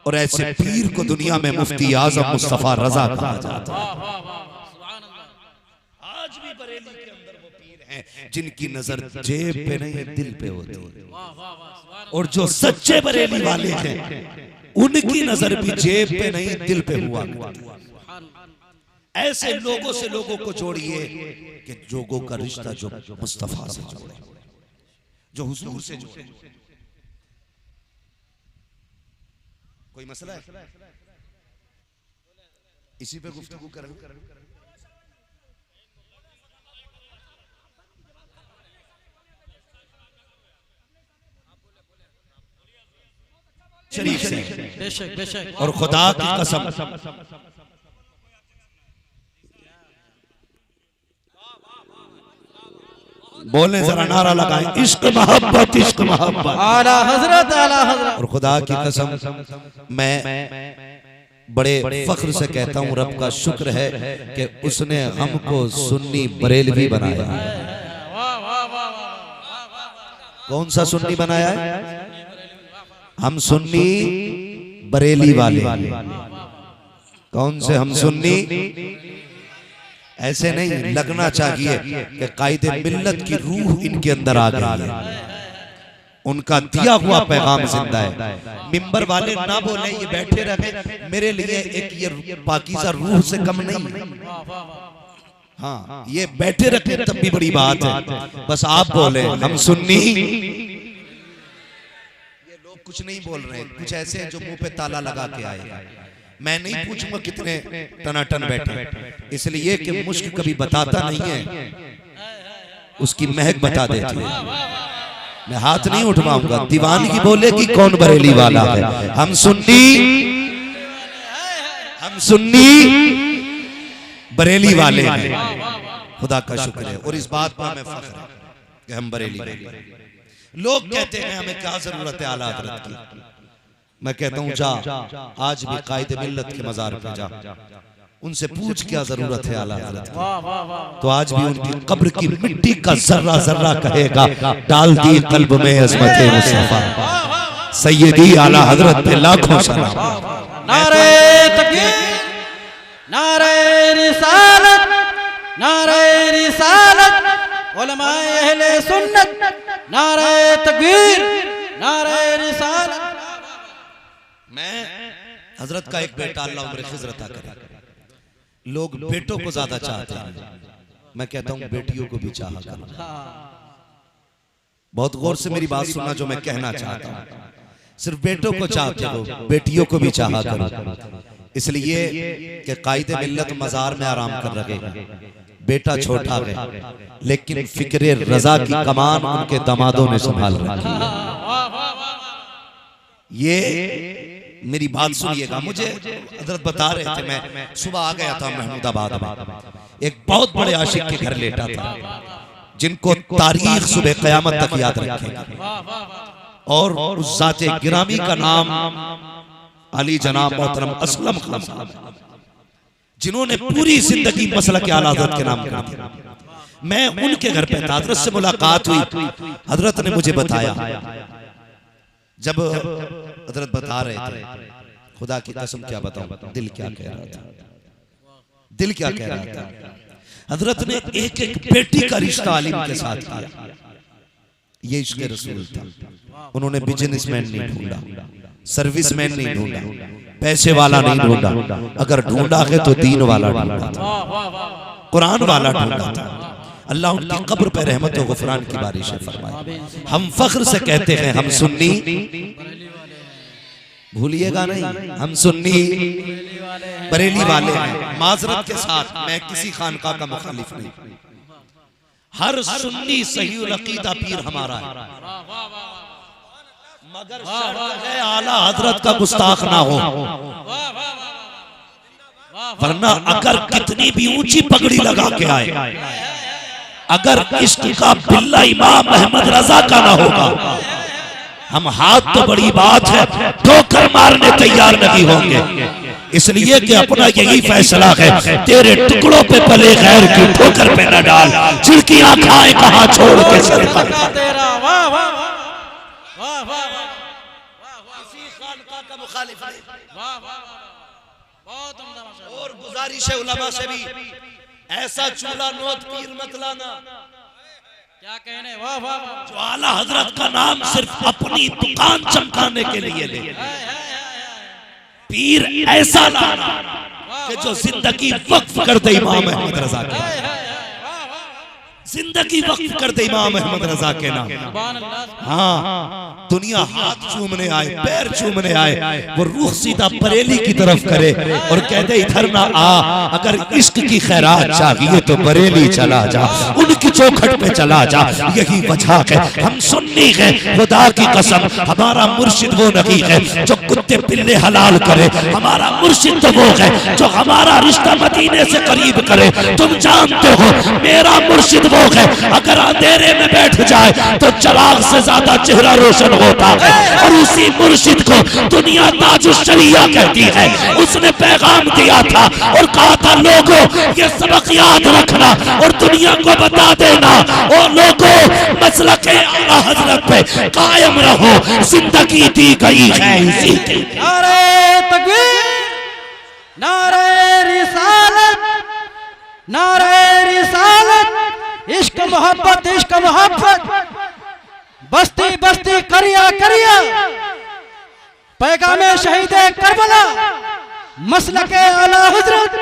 और ऐसे पीर को दुनिया में मुफ्ती आजम मुस्तफा रजा कहा जाता है। आज भी बरेली के अंदर वो पीर हैं जिनकी नजर जेब पे नहीं दिल पे होती है, और जो सच्चे बरेली वाले हैं उनकी नजर भी जेब पे नहीं दिल पे हुआ करती है। ऐसे लोगों से लोगों को जोड़िए कि लोगों का रिश्ता जो मुस्तफा से जोड़े, जो हुजूर से जोड़े। कोई मसला है? इसी पे गुफ्तगू करें। शरीफ से बेशक बेशक और खुदा की कसम बोले जरा नारा लगाएं, इश्क मोहब्बत इश्क मोहब्बत आला हजरत आला हजरत। और खुदा की कसम मैं बड़े फख्र से कहता हूँ, रब का शुक्र है कि उसने हमको सुन्नी बरेलवी बनाया है। कौन सा सुन्नी बनाया है? हम सुन्नी बरेली वाले। कौन से हम सुन्नी? ऐसे नहीं लगना चाहिए कि कायदे मिल्लत की रूह इनके अंदर आ गई है, उनका दिया हुआ पैगाम जिंदा है। मिंबर वाले ना बोले ये बैठे रहे, मेरे लिए एक ये पाकीज़ा रूह से कम नहीं। हाँ, ये बैठे रखे तब भी बड़ी बात है। बस आप बोले हम सुन्नी। ये लोग कुछ नहीं बोल रहे, कुछ ऐसे हैं जो मुंह पे ताला लगा के आए। मैं नहीं पूछूंगा कितने टनाटन बैठे, इसलिए कि मुश्क कभी बताता नहीं है, उसकी महक बता देती है। मैं हाथ नहीं उठवाऊंगा, दीवानगी बोले कि कौन बरेली वाला है। हम सुन्नी बरेली वाले हैं। खुदा का शुक्र है और इस बात पर मैं फख्र है कि हम बरेली वाले हैं। लोग कहते हैं हमें क्या जरूरत है आला हज़रत की। मैं कहता हूँ जा, आज भी कायदे मिल्लत के मज़ार पे जा, उनसे पूछ क्या जरूरत है आला हज़रत की। तो आज भी उनकी कब्र की मिट्टी का जर्रा जर्रा कहेगा, डाल दी कल्ब में अज़मत मुस्तफा सैयदी आला हज़रत पे लाखों सलाम। नारे तकबीर, नारे रिसालत, नारे रिसालत, उलमाए अहले सुन्नत, नारे तकबीर, नारे रिसालत। मैं हजरत का एक बेटा अल्लाह उम्र खिज़र अता करे। लोग बेटों को ज्यादा चाहते हैं, मैं कहता हूँ बेटियों को भी चाहा करो। बहुत गौर से मेरी बात सुनना जो मैं कहना चाहता हूँ। सिर्फ बेटों को चाहते हो, बेटियों को भी चाहा करो, इसलिए कि कायदे मिल्लत मज़ार में आराम कर रहे। बेटा छोटा है लेकिन फिक्रे रजा की कमान उनके दामादों ने संभाल रखी है। ये मेरी बात सुनिएगा। मुझे हजरत बता रहे थे, मैं सुबह आ गया था महमूदाबाद में, एक बहुत बड़े आशिक के घर लेटा था जिनको तारीख सुबह क़यामत तक याद रखेगी, और उस ज़ाते गिरामी का नाम अली जनाब मोहतरम असलम खान साहब, जिन्होंने पूरी जिंदगी मसलक आला हज़रत के नाम कर दिया। मैं उनके घर पे था, हजरत से मुलाकात हुई। हजरत ने मुझे बताया, जब हजरत बता रहे थे, खुदा की कसम क्या बताऊं, दिल क्या कह रहा था, दिल क्या कह रहा था। हजरत ने एक एक बेटी का रिश्ता आलिम के साथ किया। ये इश्क़ रसूल था। उन्होंने बिजनेसमैन नहीं ढूंढा, सर्विसमैन नहीं ढूंढा, पैसे वाला नहीं ढूंढा, अगर ढूंढा है तो दीन वाला ढूंढा था, कुरान वाला ढूंढा था। अल्लाह उनकी कब्र पर रहमत और गुफरान की बारिशें फरमाए। हम फख्र से कहते हैं हम सुन्नी, भूलिएगा नहीं, हम सुन्नी बरेली वाले हैं। माजरत के साथ मैं किसी खानका का मुखालिफ नहीं, हर सुन्नी सही अकीदा पीर हमारा है, मगर शर्त है आला हजरत का गुस्ताख ना हो, वरना अगर कितनी भी ऊंची पगड़ी लगा के आए, अगर इश्क का बिल्ला इमाम अहमद रजा का ना होगा, हम हाथ तो बड़ी बात है ठोकर मारने तैयार नहीं होंगे। इसलिए कि अपना यही फैसला है, तेरे टुकड़ों पे पले गैर की ठोकर पे न डाल, चिड़कियां खाए कहां छोड़ के सरकार तेरा। वाह वाह वाह वाह वाह, किसी खानका का मुखालिफ नहीं। वाह वाह बहुत उम्दा माशाअल्लाह। और गुजारिश है उलमा से भी, ऐसा चूल्हा नौत पीर मत लाना क्या कहने, वाह वाह वाह। जो आला हजरत का नाम सिर्फ अपनी दुकान चमकाने के लिए ले। पीर ऐसा लाना कि जो जिंदगी वक्फ कर दे इमाम अहमद रजा के, जिंदगी वक्फ कर दे इमाम अहमद रजा के नाम। हाँ, दुनिया हाथ चूमने आए, पैर चूमने आए, वो रूह सीधा बरेली की तरफ करे और कहते इधर ना आ, अगर इश्क की खैरात चाहिए तो बरेली चला जा, उनकी चौखट पे चला जा। यही वजह है हम सुन्नी है, खुदा की कसम हमारा मुर्शिद वो नहीं है जो कुत्ते पिल्ले हलाल करे, हमारा मुर्शिद तो वो है जो हमारा रिश्ता मदीने से करीब करे। तुम जानते हो मेरा मुर्शिद वो है, अगर अंधेरे में बैठ जाए तो चिराग से ज्यादा चेहरा रोशन होता है। और उसी मुर्शिद को दुनिया ताजुश शरिया कहती है। उसने पैगाम दिया था और कहा था लोगों ये सबक याद रखना और दुनिया को बता देना, और लोगों मसलके आला हजरत पे कायम रहो, जिंदगी दी गई है इसी के। नारे तकबीर, नारे रिसालत, नारे रिसालत, इश्क मोहब्बत, इश्क मोहब्बत, बस्ती बस्ती करिया करिया, पैगामे शहीदे करबला, मसलके आला हजरत,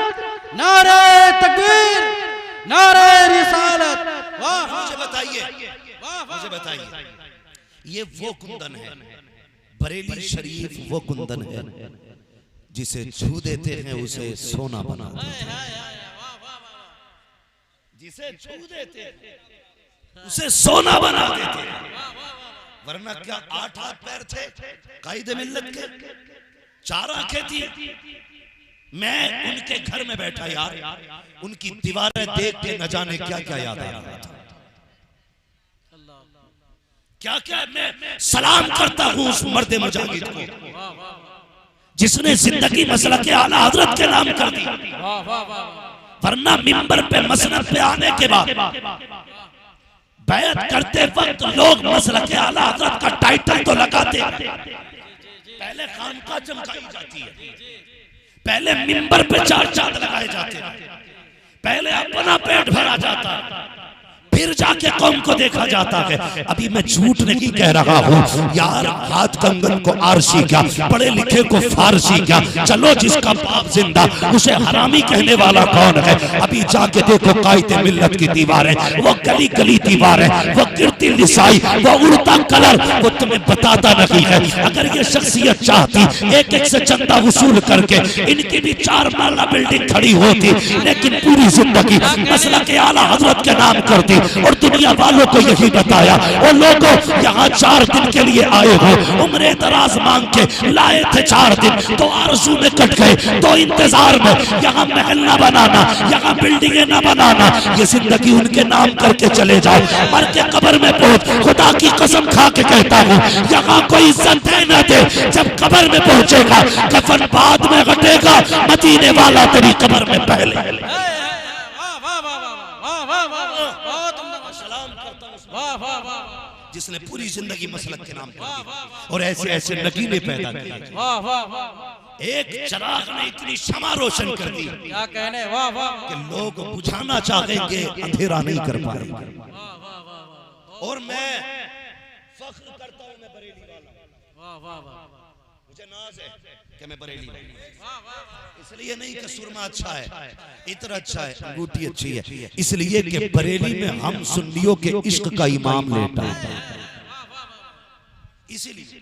नारे तकबीर, नारे रिसालत। वाह, मुझे बताइए ये वो कुंदन है, बरेली शरीफ वो कुंदन है जिसे छू देते हैं उसे सोना बना देते हैं, जिसे छू देते हैं उसे सोना बना देते हैं। वरना क्या 8 हाथ पैर थे कायदे मिल्लत के, 4 आंखें थी। मैं उनके घर में बैठा यार, उनकी दीवारें देख के न जाने क्या क्या याद आ रहा था, क्या क्या मैं सलाम करता हूं उस मर्दे मुजाहिद को जिसने जिंदगी मसलके आला हजरत के नाम कर दी। वरना मिंबर पे मसनद पे आने के बाद बैत करते वक्त लोग मसलके आला हजरत का टाइटल तो लगाते, पहले खानका चमकाई जाती है, पहले मिंबर पे 4 चांद लगाए जाते, पहले अपना पेट भरा जाता, फिर जाके कौम को देखा जाता है। अभी मैं झूठ नहीं कह रहा हूँ यार, हाथ कंगन को आरसी क्या, पढ़े लिखे को फारसी क्या, चलो जिसका बाप जिंदा उसे हरामी कहने वाला कौन है। अभी जाके देखो कायदे मिल्लत की दीवारें, वो गली गली दीवारें, वो गिरती लिसाई, वो उड़ता कलर, वो तुम्हें बताता नहीं है। अगर ये शख्सियत चाहती एक एक से चंदा वसूल करके इनकी भी 4 माला बिल्डिंग खड़ी होती, लेकिन पूरी जिंदगी मसलके आला हजरत के नाम करती और दुनिया वालों को यही बताया, और लोगों यहाँ 4 दिन के लिए आए हो, उम्रे दराज मांग के लाए थे 4 दिन, तो आरज़ू में कट गए, तो इंतजार में यहाँ महल ना बनाना, यहाँ बिल्डिंगें ना बनाना, ये जिंदगी उनके नाम करके चले जाओ, मर के कब्र में पहुंच, खुदा की कसम खा के कहता हूँ यहाँ कोई इज्जत दे न दे, जब कब्र में पहुंचेगा कफन बाद में घटेगा, मदीने वाला तेरी कब्र में पहले। जिसने पूरी जिंदगी मसलक के नाम पर और ऐसे ऐसे नगीने पैदा किए, एक चिराग ने इतनी शमा रोशन कर दी, क्या कहने, वाह वाह, कि लोग बुझाना चाहेंगे अंधेरा नहीं कर पाएंगे। और मैं फख्र करता हूं, मैं बरेली वाला, मुझे नाज है कि मैं बरेली वाला, इसलिए नहीं कि सुरमा अच्छा है, इतना अच्छा है, अंगूठी अच्छी है, इसलिए कि बरेली में हम सुन्नियों के इश्क का इमाम लेटा है। इसीलिए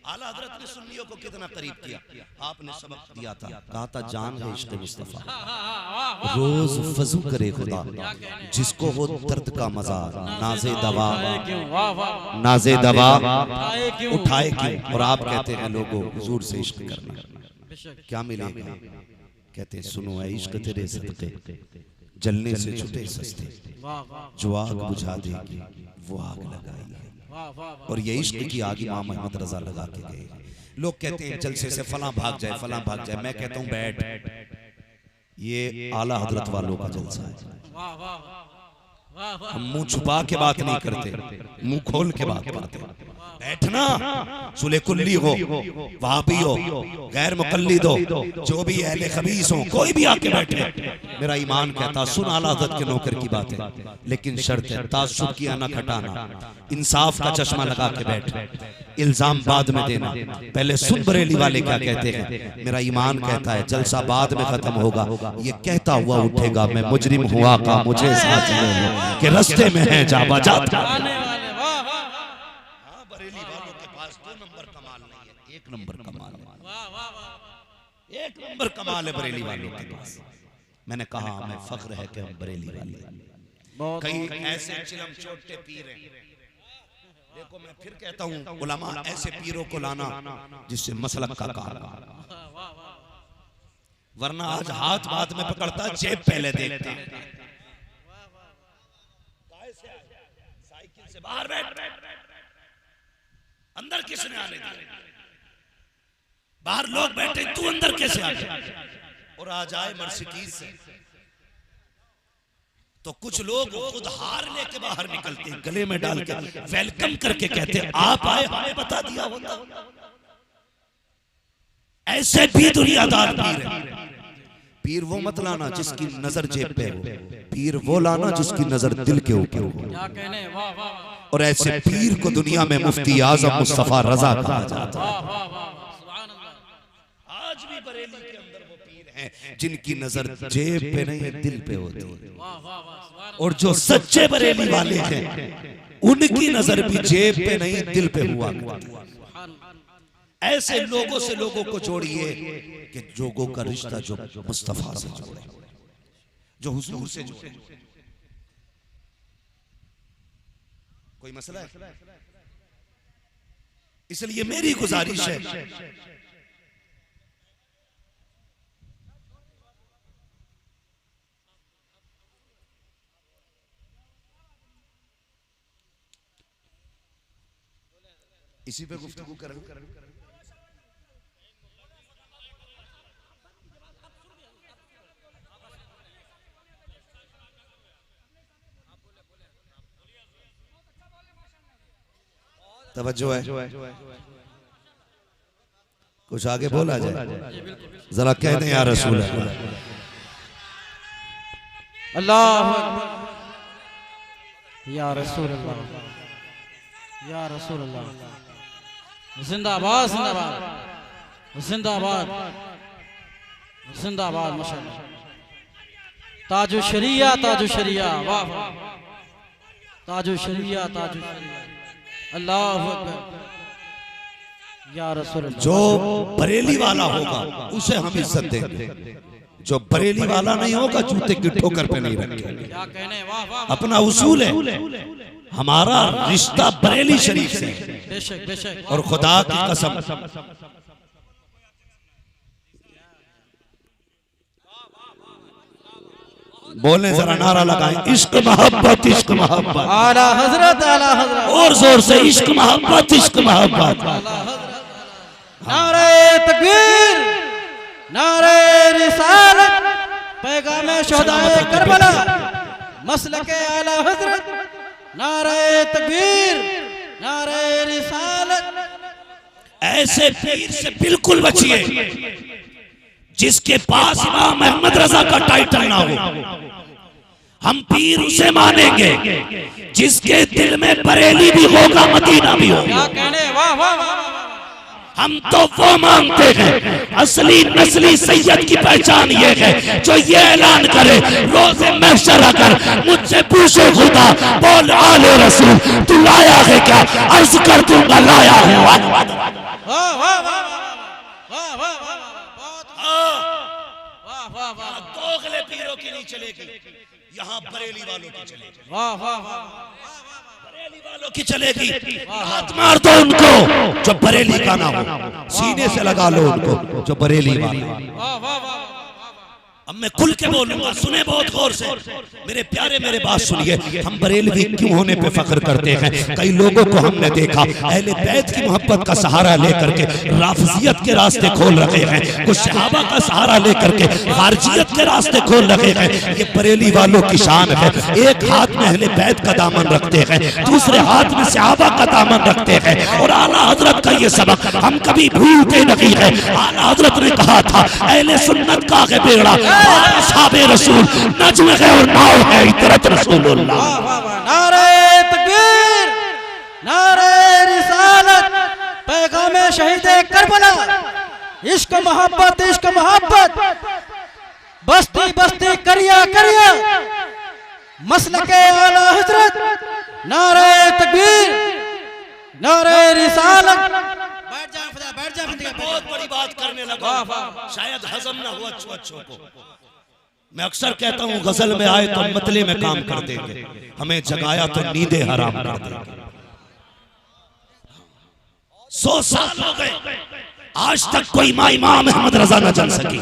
आला हजरत ने सुन्नियों को कितना करीब किया। आपने सबक दिया था, कहा था जान है इश्क मुस्तफा, रोज वजू करे खुदा, जिसको हो दर्द का मजा, नाजे दवा नाजे दवा उठाए क्यों। और आप कहते हैं लोगों हुजूर से इश्क करना क्या मिलेगा, कहते सुनो है इश्क तेरे सदके जलने से छुटे सस्ते, जो आग बुझा देगी वो आग लगाई है। और ये इश्क की आग इमाम अहमद रजा लगा के गए। लोग कहते हैं जलसे से फलां भाग जाए, फलां भाग जाए, मैं कहता हूं बैठ, ये आला हजरत वालों का जलसा है। हम मुंह छुपा के बात नहीं करते, मुंह खोल के बात करते। बैठना सुले कुल्ली हो, वहाबी हो, गैर मुकल्लिद हो, जो भी अहले खबीस हो, कोई भी आके बैठे, मेरा ईमान कहता सुन आला हज़रत के नौकर की बात है, लेकिन शर्त है तासुब की आना खटाना, इंसाफ का चश्मा लगा के बैठ, इल्जाम बाद में देना। पहले सुन बरेली वाले क्या कहते हैं। मेरा ईमान कहता है जलसा बाद में खत्म होगा, ये कहता हुआ उठेगा मैं मुजरिम हुआ का मुझे साथ ले लो कि रास्ते में है जा बजा। बरेली वालों के पास 2 नंबर कमाल नहीं है, 1 नंबर कमाल है, 1 नंबर कमाल है बरेली वालों के पास। मैंने कहा हमें फख्र है कि हम बरेली वाले। कई ऐसे चिलम चोटे पीर हैं, देखो मैं फिर कहता हूँ उलमा ऐसे पीरों को लाना जिससे मसलक का काम, वरना आज हाथ बात में पकड़ता जेब पहले देखता। साइकिल से बाहर बैठ, अंदर किसने आने दिया? बाहर लोग बैठे, तू अंदर कैसे आ गया? और आ जाए मर्सिडीज से तो कुछ लोग खुद हार लेके बाहर निकलते हैं, गले में डाल के वेलकम करके कहते हैं आप आए, हमें बता दिया होता। ऐसे भी दुनियादार पीर है। पीर वो मत लाना जिसकी नजर जेब पे हो, पीर वो लाना जिसकी नजर दिल के ऊपर हो। और ऐसे पीर को दुनिया में मुफ्ती आजम मुस्तफा रजा कहा जाता है। आज भी बरेली के अंदर वो पीर हैं जिनकी नजर जेब पे नहीं दिल पे होती है। और जो सच्चे बरेली वाले हैं उनकी नजर भी जेब पे नहीं दिल पे हुआ करती है। ऐसे लोगों से लोगों को जोड़िए कि लोगों का रिश्ता जो मुस्तफा से जोड़े, जो हुजूर से जोड़े। कोई मसला है? इसलिए मेरी गुजारिश है इसी पे गुफ्तगू करें। तवज्जो है, कुछ आगे बोला जाए, जरा कह दें या रसूल अल्लाह, या रसूल अल्लाह, या रसूल अल्लाह। जिंदाबाद जिंदाबाद जिंदाबाद जिंदाबाद माशाअल्लाह। ताजु शरिया ताजु शरिया, वाह वाह, ताजु शरिया ताजु शरिया, अल्लाह अकबर, या रसूल अल्लाह। जो बरेली वाला होगा उसे हम इज्जत देंगे, जो बरेली वाला नहीं होगा जूते की ठोकर पे नहीं रखेंगे। क्या कहने, वाह वाह। अपना उसूल है, हमारा रिश्ता बरेली शरीफ से, बेशक बेशक। और खुदा की कसम बोले जरा नारा लगाएं, इश्क मोहब्बत इश्क मोहब्बत। आला हजरत आला हजरत, और जोर से इश्क मोहब्बत इश्क मोहब्बत। नारे तकबीर, नारे रिसालत, पैगाम शोहदाए करबला, मसलके आला हजरत, नारे तकबीर, नारे रिसालत। ऐसे पीर से बिल्कुल बचिए जिसके पास इमाम अहमद रजा का टाइटल ना हो। हम पीर उसे मानेंगे जिसके दिल में बरेली भी होगा मदीना भी होगा। क्या कहने, वाह वाह वाह। हम तो वो मानते हैं असली नस्ली सैयद की पहचान ये है जो ये ऐलान करे रोज़े महशर अगर मुझसे पूछे खुदा बोल आले रसूल तू लाया है क्या, अर्ज कर दूंगा लाया है। वाह वाह वाह वाह वाह वाह वाह वाह। दोगले पीरों की नहीं चलेगी, यहाँ बरेली वालों की चलेगी। वाह वाह वाह, बरेली वालों की चलेगी। हाथ मार दो उनको जो बरेली का ना हो, सीने से लगा लो उनको जो बरेली वाला। वाह वाह वाह। अब मैं खुल के बोलूंगा, सुने बहुत गौर से मेरे प्यारे, मेरे बात सुनिए। हम बरेलवी क्यों होने पे फख्र करते हैं? कई लोगों को हमने देखा अहले बैत की मोहब्बत का सहारा लेकर के राफजियत के रास्ते खोल रखे हैं, कुछ सहाबा का सहारा लेकर के खारजियत के रास्ते खोल रखे हैं। ये बरेली वालों की शान है। एक हाथ में अहले बैत का दामन रखते हैं, दूसरे हाथ में सहाबा का दामन रखते हैं। और आला हजरत का ये सबक हम कभी भूलते नहीं है। आला हजरत ने कहा था अहले सुन्नत का है बेड़ा, साबे रसूल नज्म है और नाव है इतरत रसूलुल्लाह। नारे तकबीर, नारे रिसालत, पैगाम शहीद करबला, इश्क मोहब्बत, इश्क मोहब्बत, बस्ती बस्ती करिया करिया, मसलके आला हजरत, नारे तकबीर, नारे रिसालत। बैठ जा बहुत बड़ी बात करने लगा, शायद हजम ना हुआ अच्छों को। मैं अक्सर कहता हूँ गजल में आए तो मतले में काम कर देंगे, हमें जगाया तो नींदे हराम कर देंगे। 100 साल हो गए, आज तक कोई माँ इमाम अहमद रजा न जन सकी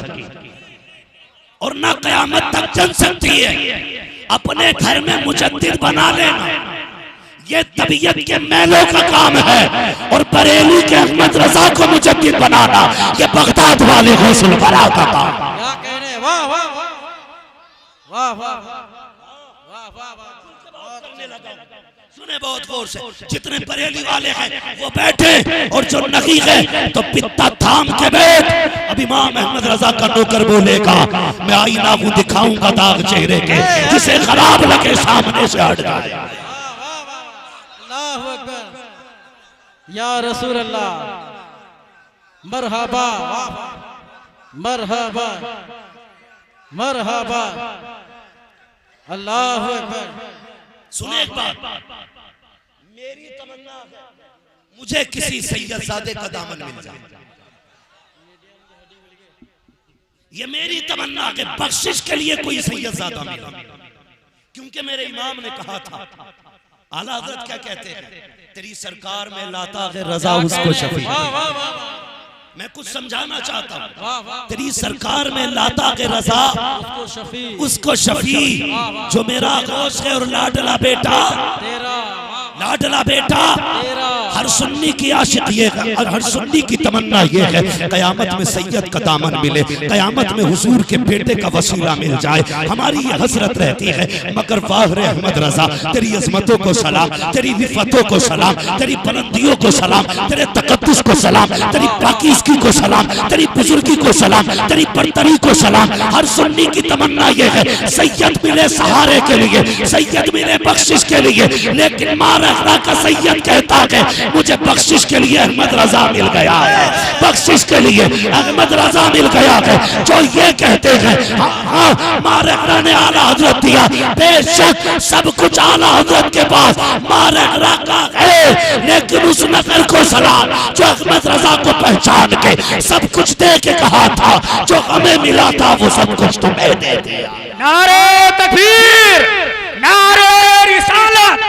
और न कयामत तक जन सकती है। अपने घर में मुजद्दिद बना लेना ये तबीयत के मैलों का काम है, और बरेली के अहमद रजा को मुजद्दिद बनाना ये बगदाद वाले गौसुल बरा का काम। क्या कहने, वाह वाह वाह वाह वाह वाह वाह। सुने बहुत गौर से, जितने बरेली वाले हैं वो बैठे, और जो नहीं है तो पित्ता थाम के बैठ। अब इमाम अहमद रजा का नौकर बोलेगा मैं आईना को दिखाऊंगा दाग चेहरे के, जिसे खराब लगे सामने से हट जाए। या रसूल अल्लाह, मरहबा मरहबा मरहबा, अल्लाह अकबर। सुने एक बात, मेरी तमन्ना है मुझे किसी सैयदजादे का दामन मिल जाए। ये मेरी तमन्ना है बख्शिश के लिए कोई सैयदजादा मिला, क्योंकि मेरे इमाम ने कहा था, आला हज़रत क्या कहते हैं, तेरी सरकार में लाता है रजा उसको शफी। मैं कुछ समझाना चाहता हूँ, तेरी सरकार में लाता है रजा उसको शफी, जो मेरा गौस है और लाडला बेटा, लाडला बेटा। हर सुन्नी की आशिक ये है, हर सुन्नी की तमन्ना ये है कयामत में सैयद का दामन मिले, कयामत में हुजूर के बेटे का वसीला मिल जाए। हमारी ये हसरत रहती है, मगर वाह रे अहमद रजा, तेरी अजमतों को सलाम, तेरी विफतों को सलाम, तेरी बुलंदियों को सलाम, तेरे तकद्दुस को सलाम, तेरी पाकीज़गी को सलाम, तेरी बुजुर्गी को सलाम, तेरी बरतरी को सलाम। हर सुन्नी की तमन्ना ये है सैयद मिले सहारे के लिए, सैयद मिले बख्शिश के लिए, लेकिन मारहरा का सैयद कहता है मुझे बख्शिश के लिए अहमद रजा मिल गया है, बख्शिश के लिए अहमद रजा मिल गया है। जो ये कहते हैं हाँ मारहरा ने आला हजरत दिया, बेशक सब कुछ आला हजरत के पास मारहरा का है, लेकिन उस नफर को सलाम जो अहमद रजा को पहचान के सब कुछ दे के कहा था जो हमें मिला था वो सब कुछ तुम्हें दे दिया। नारे तकबीर, नारे रिसालत,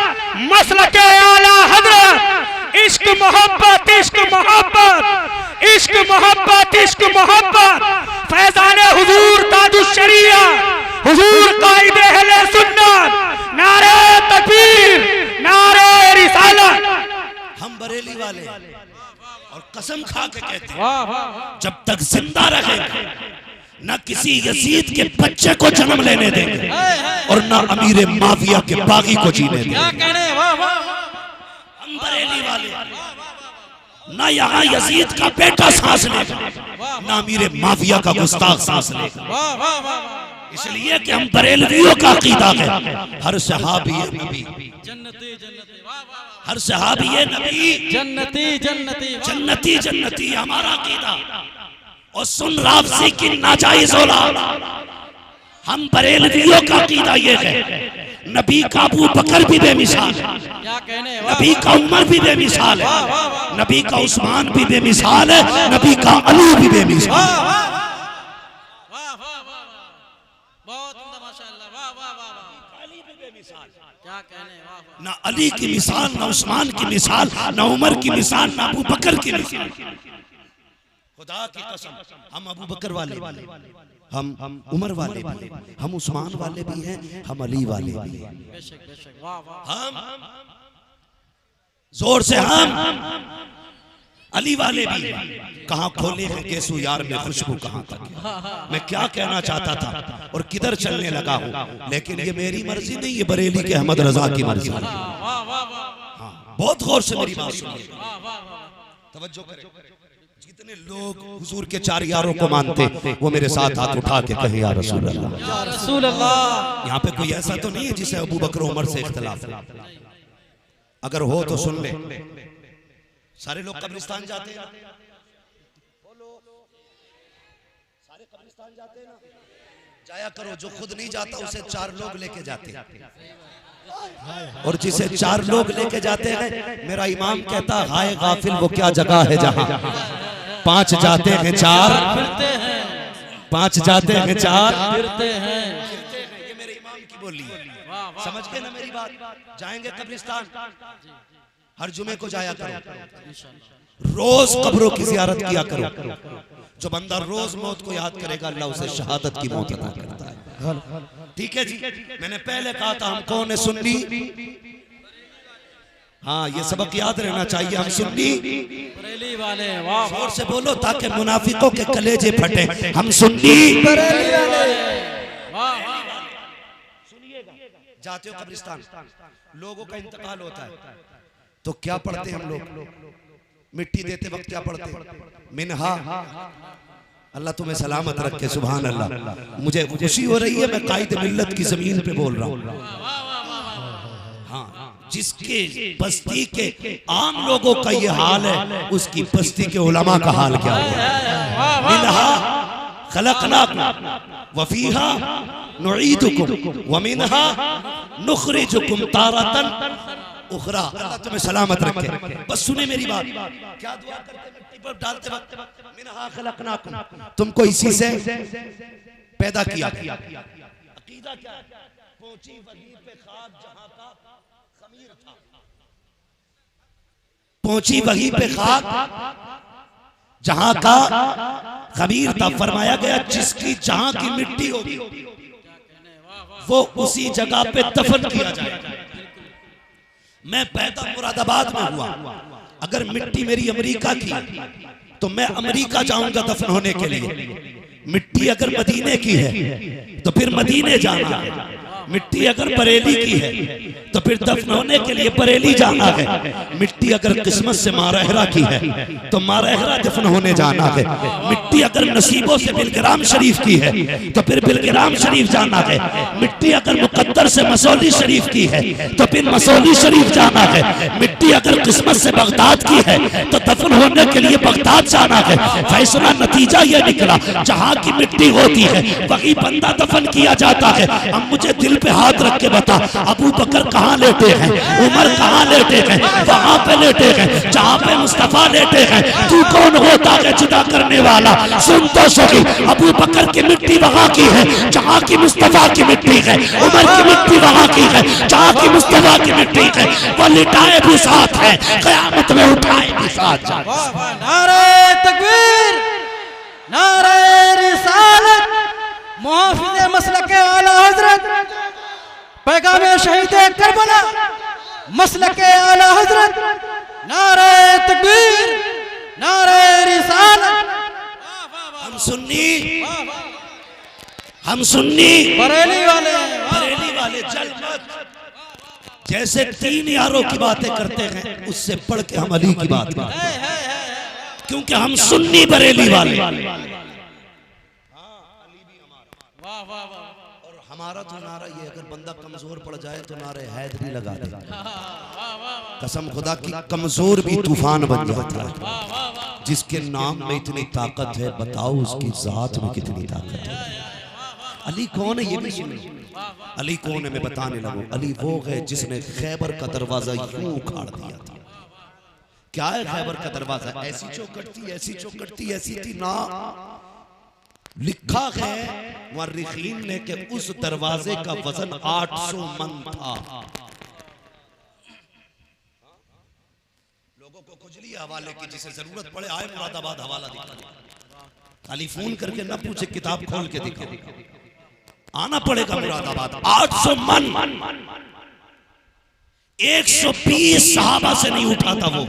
मसलके आला हजरत, इश्क मोहब्बत, इश्क मोहब्बत, इश्क मोहब्बत, इश्क मोहब्बत, फैजाने हुजूर ताजुश शरिया, हुजूर कायदे अहले सुन्नत, नारे तकबीर, नारे रिसालत। हम बरेली वाले और कसम खा के कहते हैं जब तक जिंदा रहेंगे न किसी यजीद के बच्चे को जन्म लेने देंगे और न अमीर माफिया के बागी को जीने देंगे। हम बरेली वाले न यहाँ यजीद का बेटा सांस लेगा न अमीर माफिया का गुस्ताख सांस लेगा। इसलिए कि हम बरेलवियों का अकीदा है हर सहाबी नबी हर सहाबी नबी जन्नती जन्नती जन्नती जन्नती हमारा अकीदा। और सुन राफसी की नाजायज औलाद, हम बरेलवियों का अकीदा ये है नबी का अबू बकर भी बेमिसाल है, नबी का उमर भी बेमिसाल है, नबी का उस्मान भी बेमिसाल है, नबी का अली भी बेमिसाल है। ना अली की मिसाल, ना उस्मान की मिसाल, ना उमर की मिसाल, ना अबू बकर की मिसाल। खुदा की कसम, हम अबू बकर वाले भी हैं, हम उमर वाले भी हैं, हम उस्मान वाले भी हैं, हम अली वाले भी हैं। बेशक बेशक, वाह वाह, हम जोर से हम अली वाले भी हैं। कहाँ खोले हैं केसू यार में खुशबू कहाँ तक है। मैं क्या कहना चाहता था और किधर चलने लगा हूँ, लेकिन ये मेरी मर्जी नहीं, ये बरेली के अहमद रजा की मर्जी है। वाह वाह वाह, हाँ, बहुत गौर से मेरी बात सुनिए, वाह वाह वाह, तवज्जो करें। जितने लोग हुजूर के चार यारों को मानते वो मेरे साथ हाथ उठा के कहे या रसूल अल्लाह। या रसूल अल्लाह। यहाँ पे कोई ऐसा तो नहीं है जिसे अबू बकर उमर से इख्तिलाफ है, अगर हो तो सुन ले। सारे लोग कब्रिस्तान जाते हैं, बोलो, सारे कब्रिस्तान जाते हैं ना, जाया करो। जो खुद नहीं जाता उसे चार लोग लेके जाते हैं, और जिसे चार लोग लेके जाते हैं, मेरा इमाम कहता है हाय गाफिल वो क्या जगह है जहां पांच जाते हैं चार फिरते हैं, पांच जाते हैं चार फिरते हैं। ये मेरे इमाम की बोली है। वाह वाह, समझ गए ना मेरी बात। जाएंगे कब्रिस्तान, हर जुमे को जाया करो, रोज कब्रों की जियारत किया करो। जो बंदा रोज मौत को याद करेगा अल्लाह उसे शहादत की मौत अता करता है। ठीक है जी, मैंने पहले कहा था हम कौन है, सुन्नी। हाँ, ये सबक याद रहना चाहिए, हम सुन्नी बरेली वाले, वाह जोर से बोलो ताकि मुनाफिकों के कलेजे फटे, हम सुन्नी बरेली वाले, वाह वाह, जाते हो कब्रिस्तान, लोगों का इंतकाल होता है तो क्या पढ़ते हैं हम लोग, मिट्टी देते वक्त क्या पढ़ते हैं, मिनहा, अल्लाह तुम्हें सलामत रखे, सुभान अल्लाह। मुझे खुशी हो रही है, मैं कायदे मिल्लत की जमीन पे बोल रहा हूँ। हाँ, जिसके बस्ती के आम लोगों का ये हाल है, उसकी बस्ती के उलमा का हाल क्या होगा। मिनहा खलकनाकुम व फीहा नुईदुकुम व मिनहा नुखरिजुकुम तारतन उखरा। अल्लाह तुम्हें सलामत रखे। बस सुने मेरी बात, क्या दुआ करते मिट्टी पर डालते वक्त, मिनहा खलकनाकुम, तुमको इसी से पैदा किया। अकीदा क्या है, पहुंची वहीं पे खाक जहां का खमीर था, पहुंची वहीं पे खाक जहां का खमीर था। फरमाया गया जिसकी जहां की मिट्टी होगी वो उसी जगह पे दफन किया जाएगा। मैं पैदा मुरादाबाद में हुआ, अगर मिट्टी मेरी अमेरिका की तो मैं अमेरिका जाऊंगा दफन होने के लिए। मिट्टी अगर मदीने की है तो फिर मदीने जाना है, मिट्टी अगर बरेली की है तो फिर दफन होने के लिए बरेली जाना है। मिट्टी अगर किस्मत से मारहरा की है तो मारहरा दफन होने जाना है। मिट्टी अगर नसीबों से बिलग्राम शरीफ की है तो फिर बिलग्राम शरीफ जाना है। मिट्टी अगर मुकद्दर से मसौली शरीफ की है तो फिर मसौली शरीफ जाना है। मिट्टी अगर किस्मत से बगदाद की है तो दफन होने के लिए बगदाद जाना है। फैसला नतीजा यह निकला, जहाँ की मिट्टी होती है वही बंदा दफन किया जाता है। अब मुझे दिल पे हाथ रख के बता, अबू बकर कहाँ लेटे हैं, उमर कहाँ लेटे हैं, वहां पे लेटे हैं जहाँ पे मुस्तफा लेटे हैं। तू कौन होता है जुदा करने वाला, सुन तो सही। अबू बकर की मिट्टी वहां की है जहाँ की मुस्तफा की मिट्टी है, उमर की मिट्टी वहां की है जहाँ की मुस्तफा की मिट्टी है। वो लिटाए भी साथ है, क़यामत में उठाए भी साथ। नारे तकबीर, नारे रिसालत, मुहाफिज़े मसलके आला हजरत, पैगामे शहीद करबला, मसलके आला हजरत, नारे तकबीर, नारे रिसालत। हम सुन्नी, हम सुन्नी बरेली वाले, बरेली वाले जल मत। जैसे तीन यारों की बातें करते हैं उससे बढ़ के हम अली की बात करते हैं, क्योंकि हम सुन्नी बरेली वाले। वाह वाह वाह, और हमारा तो नारा ये, अगर बंदा कमजोर पड़ जाए तो नारे हैदरी लगा दे। कसम खुदा की, कमजोर भी तूफान बन जाता है। जिसके नाम में इतनी ताकत है, बताओ उसकी जात में कितनी ताकत है। अली कौन है ये भी सुनो। अली कौन है मैं बताने लगूं। अली वो है जिसने खैबर का दरवाजा यूं उखाड़ दिया था। क्या है खैबर का दरवाजा, ऐसी चौखट थी, ऐसी चौखट थी, ऐसी थी ना। लिखा है मुअर्रिखीन ने कि उस दरवाजे का वजन 800 मन था। लोगों को खुजली हवाले की, जिसे जरूरत पड़े आए मुरादाबाद हवाला दिखा दे, खाली फोन करके ना पूछे, किताब खोल के दिखा, आना पड़ेगा मुरादाबाद। 800 मन 120 सहाबा से नहीं उठा था वो,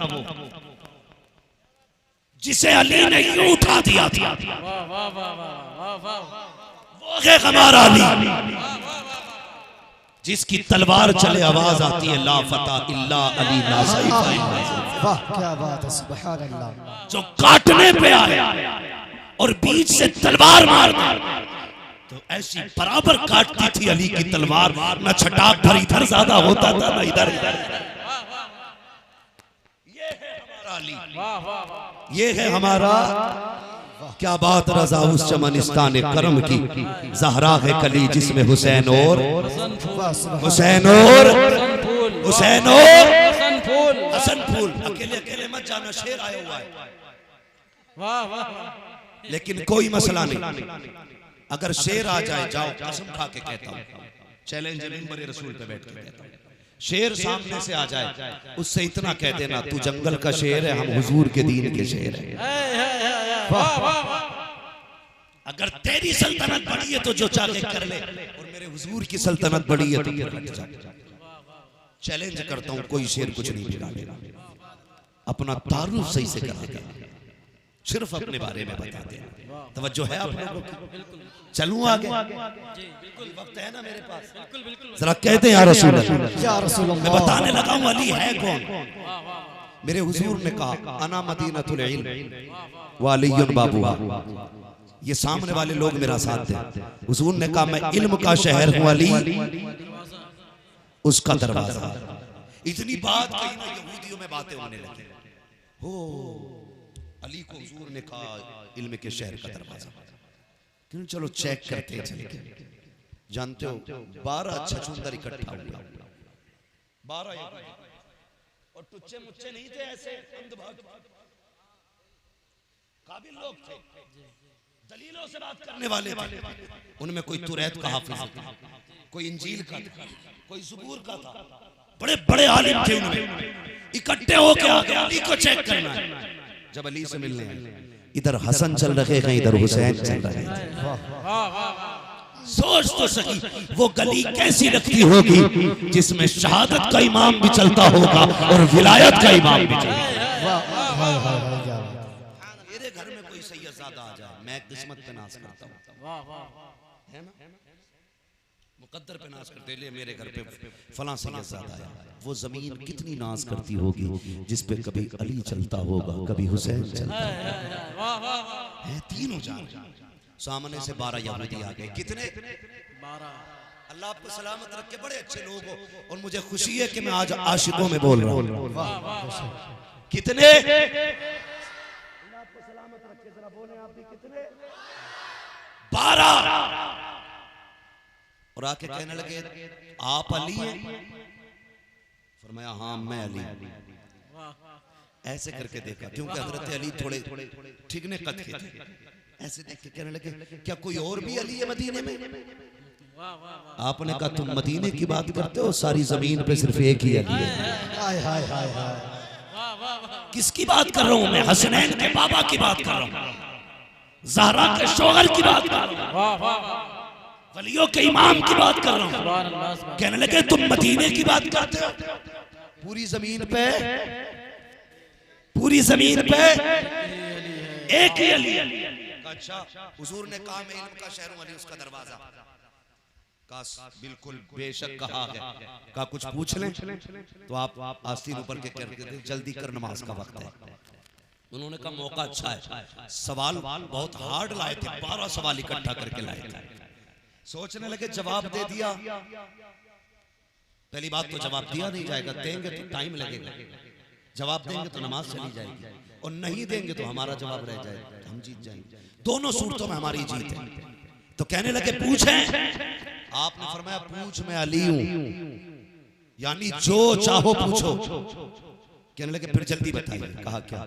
जिसे अली ने यूं उठा दिया था। वो है हमारा अली, जिसकी तलवार चले आवाज आती है ला फता इल्ला अली नाज़िफ़। वाह क्या बात है, सुभान अल्लाह। जो काटने पे आए और बीच से तलवार मार दे तो ऐसी बराबर काटती थी अली की तलवार, न छटाक भर इधर ज्यादा होता था न इधर। ये है हमारा अली, ये है हमारा। क्या बात रजा उस चमनिस्तान करम की, ज़हरा है कली जिसमें हुसैन और हुसैन और हुसैन और हसन फूल। अकेले अकेले मत जाना, शेर आया हुआ है। वाह वाह। लेकिन कोई मसला नहीं, अगर शेर आ जाए, जाओ कसम खा के कहता हूँ, चैलेंज मिंबर रसूल पे बैठ के कहता हूँ, शेर सामने से आ जाए, उससे इतना कह देना तू जंगल का शेर है, हम हुजूर के दीन के शेर हैं। अगर तेरी सल्तनत बड़ी है तो जो चाहे कर ले, और मेरे हुजूर की सल्तनत बड़ी है तो फिर हट जा। चैलेंज करता हूँ, कोई शेर कुछ नहीं बिगाड़ेगा, अपना तारुफ सही से करेगा, सिर्फ अपने बारे में बता दे। तवज्जो है आप लोगों की? चलूं आगे, वक्त है ना मेरे पास, जरा कहते हैं या रसूल अल्लाह, या रसूल मैं अल्लाह। बताने लगा हूं अली है कौन। मेरे हुजूर ने कहा अना मदीनतुल इल्म व अलीयुन बाबूहा, ये सामने वाले लोग मेरा साथ दें। हुजूर ने कहा मैं इल्म का शहर हूं, अली उसका दरवाजा। इतनी बात कही ना यहूदियों में बातें होने लगी। हो अली को हुजूर ने कहा इल्म के शहर का दरवाजा। क्यों, चलो चेक करते हैं चल के। जानते हो 12 छछूंदर इकट्ठा हुए, 12 और टुच्चे मुच्चे नहीं थे, ऐसे अंधभक्त काबिल लोग थे, दलीलों से बात करने वाले थे। उनमें कोई तुरैत का हाफिज था, कोई इंजील का था, कोई ज़बूर का था, बड़े बड़े आलिम थे। उनमें इकट्ठे होके आ गए, अली को चेक करना है। जब अली से मिलने आए, इधर हसन चल रहे हैं, इधर हुसैन चल रहे हैं। सोच तो सही वो गली कैसी लगती होगी जिसमें शहादत का इमाम भी चलता होगा और विलायत का इमाम भी चलता होगा। मेरे घर में कोई सैयदजादा आ जाए, मैं किस्मत पे नाज करता हूँ, है ना, मुकद्दर पे नाज करते ले मेरे घर पे फलां सैयदजादा आया, वो जमीन कितनी नाज करती होगी जिस पे कभी अली चलता होगा, कभी हुसैन चलता है। तीनों जान सामने से 12 यहूदी आ गए। कितने? 12। अल्लाह आपको सलामत रखे, बड़े अच्छे लोग हो, और मुझे खुशी है कि मैं आज आशिकों में बोल रहा हूँ। कितने? अल्लाह आपको सलामत रखे, जरा बोले आप भी कितने? 12। और आके कहने लगे आप अली हैं? फरमाया हाँ मैं अली। ऐसे करके देखा, क्योंकि हजरत अली थोड़े ठिकने कद के थे। ऐसे देख के कहने लगे क्या कोई और भी अली है मदीने में? आपने कहा तुम मदीने की बात करते हो, सारी जमीन पे सिर्फ एक ही अली है। किसकी बात कर रहा हूं मैं? हसनैन के बाबा की बात कर रहा हूं, ज़हरा के शौहर की बात कर रहा हूं, वलियों के इमाम की बात कर रहा हूं। कहने लगे तुम मदीने की बात करते हो? पूरी जमीन पे एक ही अली है। अच्छा, हुजूर ने कहा मैं इल्म का शहर हूं, अली उसका दरवाजा। कहा बिल्कुल बेशक कहा है। कहा कुछ पूछ लें? तो आप आस्तीन ऊपर के करके जल्दी कर, नमाज का वक्त है। उन्होंने कहा मौका अच्छा है। सवाल बहुत हार्ड लाए थे, 12 सवाल इकट्ठा करके लाए थे। सोचने लगे जवाब दे दिया, पहली बात तो जवाब दिया नहीं जाएगा, देंगे तो टाइम लगेगा, जवाब देंगे तो नमाज चली जाएगी, और नहीं देंगे तो हमारा जवाब रह जाएगा, हम जीत जाएंगे। दोनों सूरतों में हमारी जीत है। तो कहने लगे पूछें? आपने फरमाया पूछ मैं अली हूं, यानी जो चाहो पूछो। कहने लगे फिर जल्दी बताइए। कहा क्या?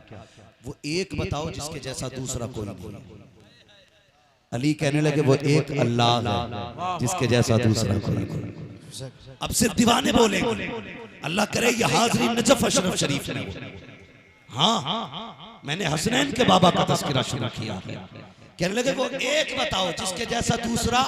वो एक बताओ जिसके जैसा दूसरा कोई नहीं। अली कहने लगे वो एक अल्लाह है जिसके जैसा दूसरा कोई नहीं। अब सिर्फ दीवाने बोलेंगे, अल्लाह करे ये हाज़िरी नजफ अशरफ शरीफ में हो। हाँ, मैंने हसनैन के बाबा का तस्करा शुरू किया। कहने लगे वो एक बताओ जिसके जैसा दूसरा,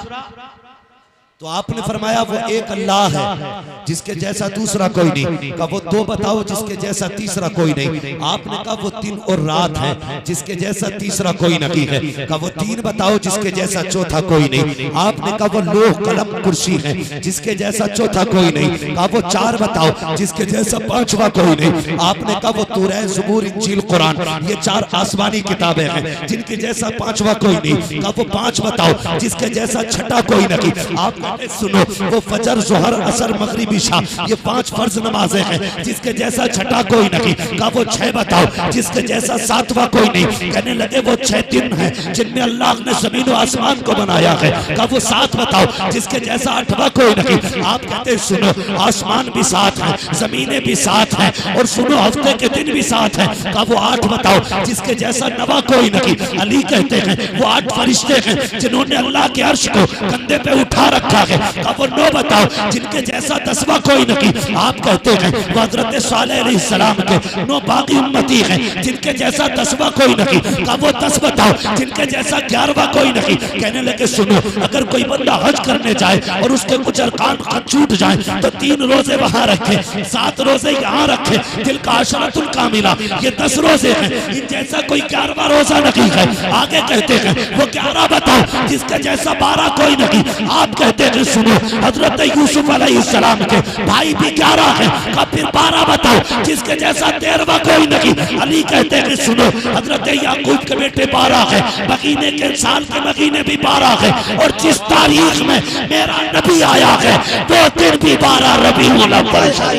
तो आपने फरमाया वो एक अल्लाह है जिसके जैसा दूसरा कोई नहीं। कहा वो दो बताओ जिसके जैसा तीसरा कोई नहीं। आपने कहा वो दिन और रात है जिसके जैसा तीसरा कोई नहीं है। कहा वो तीन बताओ जिसके जैसा चौथा कोई नहीं। आपने कहा वो लोह कलम कुर्सी है जिसके जैसा चौथा कोई नहीं। कहा वो चार बताओ जिसके जैसा पांचवा कोई नहीं। आपने कहा वो तौरात, ज़बूर, इंजील, कुरान, ये चार आसमानी किताबें हैं जिनके जैसा पांचवा कोई नहीं। कहा वो पांच बताओ जिसके जैसा छठा कोई नहीं। आप सुनो वो फजर, जोहर, असर, मगरिब, इशा, ये पांच फर्ज नमाजें हैं जिसके जैसा छठा कोई नहीं। कहा वो छह बताओ जिसके जैसा सातवां कोई नहीं। कहने लगे वो 6 दिन हैं जिनमें अल्लाह ने जमीन और आसमान को बनाया है। कहा वो 7 बताओ जिसके जैसा 8वां कोई नहीं। आप कहते सुनो आसमान भी 7 है, जमीनें भी 7 है, और सुनो हफ्ते के दिन भी 7 है। कहा वो 8 बताओ जिसके जैसा 9वां कोई नहीं। अली कहते हैं वो 8 फरिश्ते हैं जिन्होंने अल्लाह के अर्श को कंधे पे उठा रखा है। कहा वो 9 बताओ जिनके जैसा 10वां कोई नहीं। आप कहते हैं वो हज़रत सालेह अलैहिस्सलाम के 9 बाकी उम्मती हैं जिनके जैसा 10वां कोई नहीं। कहा वो 10 बताओ जिनके जैसा 11वां कोई नहीं। कहने लगे सुनो अगर कोई बंदा हज करने जाए और उसके कुछ अरकान छूट जाए तो 3 रोजे वहां रखे, 7 रोजे यहाँ रखे। दिल का अशरतुल कामिला, ये 10 रोजे हैं, इन जैसा कोई 11वां रोजा नहीं है। आगे कहते हैं वो 11 बताओ जिसके जैसा 12 कोई नहीं। आप कहते हैं सुनो हजरत यूसुफ अलैहिस्सलाम के भाई भी 11 हैं। कहा फिर 12 बताओ जिसके जैसा 13वां कोई नहीं। अली कहते हैं सुनो हजरत याकूब के बेटे 12 हैं, महीने के साल के महीने भी 12 हैं, और जिस तारीख में मेरा नबी आया है वो दिन भी 12 रबीउल अव्वल है।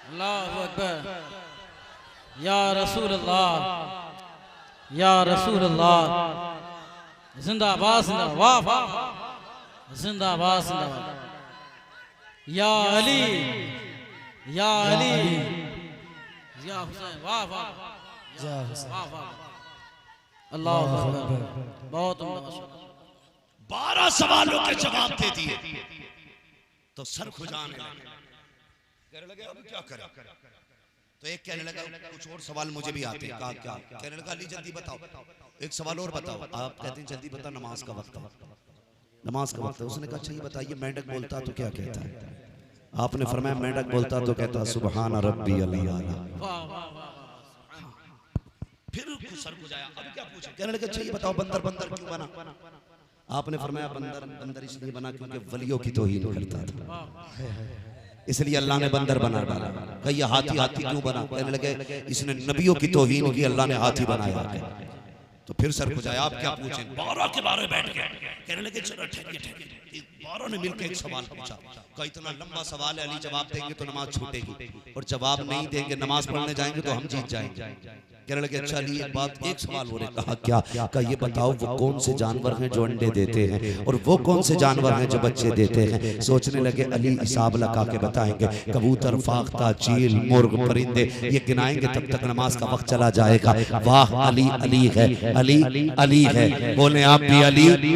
अल्लाहु अकबर। या रसूल अल्लाह, या रसूल अल्लाह, जिंदाबाद जिंदाबाद, वाह जिंदाबाद जिंदाबाद। या अली, या अली, या हुसैन, वाह वाह वाह वाह। अल्लाहु अकबर। बहुत उम्दा। 12 सवालों के जवाब दे दिए तो सर खुजाने लगे। कहने लगे अब क्या करें? तो एक कहने लगा कुछ और सवाल मुझे भी आते हैं। कहा क्या? कहने लगा अली जल्दी बताओ, एक सवाल और बताओ। आप कहते हैं जल्दी बता, नमाज का वक्त है, नमाज का वक्त है। उसने कहा अच्छा ये बताइए मेंढक बोलता तो क्या कहता है? आपने फरमाया मेंढक बोलता तो कहता सुबहान रब्बी अल आला। फिर सर खुजाया, अब क्या पूछे? कहने लगा अच्छा ये बताओ बंदर बंदर क्यों बना? आपने फरमाया बंदर बंदर इसलिए बना क्योंकि वलियों की तौहीन करता था, इसलिए अल्लाह ने बंदर बना डाला। कही हाथी हाथी क्यों बना? कहने लगे इसने नबियों की तौहीन की, अल्लाह ने हाथी बनाया। तो फिर सर खुजाया, आप क्या पूछे? 12 के बारे में बैठ गए। कहने लगे चलो ठहरिए ठहरिए। 12 ने मिलकर एक सवाल पूछा। कहा इतना लंबा सवाल है, अली जवाब देंगे तो नमाज छूटेगी, और जवाब नहीं देंगे नमाज पढ़ने जाएंगे तो हम जीत जाएंगे। कहने लगे अच्छा अली एक बात, एक सवाल हो रहा। कहा क्या? कहा ये बताओ वो कौन से जानवर हैं जो अंडे देते हैं, और वो कौन से जानवर हैं जो बच्चे देते हैं? सोचने लगे अली हिसाब लगा के बताएंगे। कबूतर, फाख्ता, चील, मुर्ग, परिंदे, ये गिनाएंगे तब तक नमाज का वक्त चला जाएगा। वाह अली अली है, अली अली है। बोले आप भी अली अली